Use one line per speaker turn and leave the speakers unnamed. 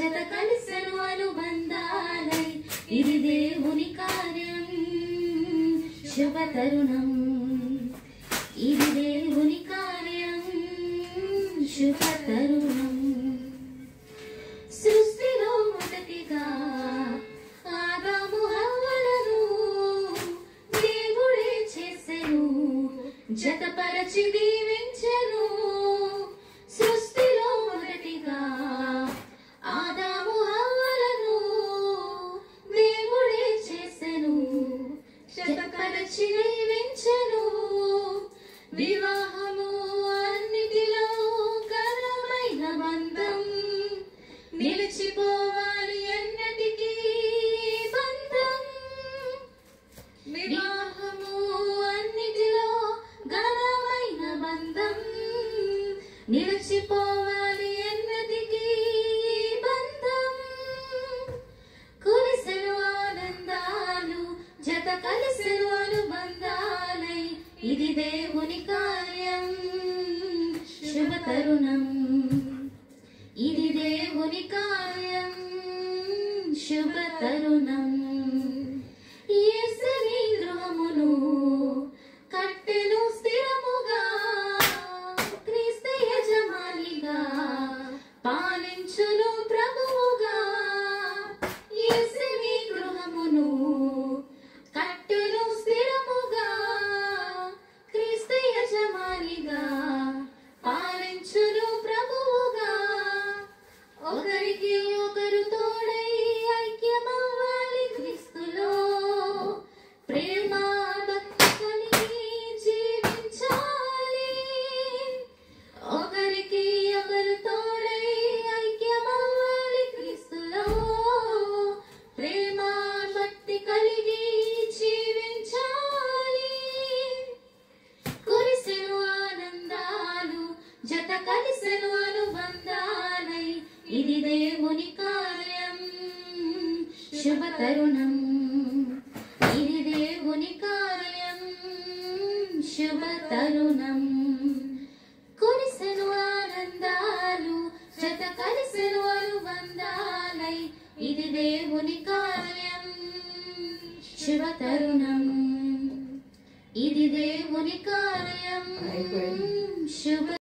జత కలిసెను అనుబంధాలై ఇది దేవుని కార్యం శుభ తరుణం ఇది దేవుని కార్యం శుభ తరుణం సృష్టిలో మొదటిగా ఆదాము హవ్వలను దేవుడే చేసెను జతపరచి దీవించెను సృష్టిలో మొదటిగా ఆదాము హవ్వలను దేవుడే చేసెను జతపరచి దీవించెను వివాహము అన్నిటిలో ఘనమైన బంధం నిలిచిపోవాలి ఎన్నటికీ బంధం వివాహము అన్నిటిలో ఘనమైన బంధం నిలిచిపోవాలి ఎన్నటికీ బంధం కురిసెను ఆనందాలు జత కలిసెను అనుబంధాలై ఇది దేవుని కార్యం శుభ తరుణం ఇది దేవుని కార్యం శుభ తరుణం యేసుని గృహమును కట్టెను స్థిరముగా క్రీస్తు యజమానిగా పాలించును ప్రభువుగా యేసుని గృహమును కట్టెను స్థిరముగా క్రీస్తు యజమానిగా పాలించును ప్రభువుగా ఒకరికి ఒకరు తోడై ఐక్యమవ్వాలి క్రీస్తులో ప్రేమ భక్తి కలిగి జీవించాలి ఒకరికి ఒకరు తోడై ఐక్యమవ్వాలి క్రీస్తులో ప్రేమ భక్తి కలిగి జీవించాలి కురిసెను ఆనందాలు జత కలిసెను అనుబంధాలై ఇది దేవుని కార్యం శుభ తరుణం ఇది దేవుని కార్యం శుభ తరుణం కురిసెను ఆనందాలు జత కలిసెను అనుబంధాలై ఇది దేవుని కార్యం శుభ తరుణం ఇది దేవుని కార్యం శుభ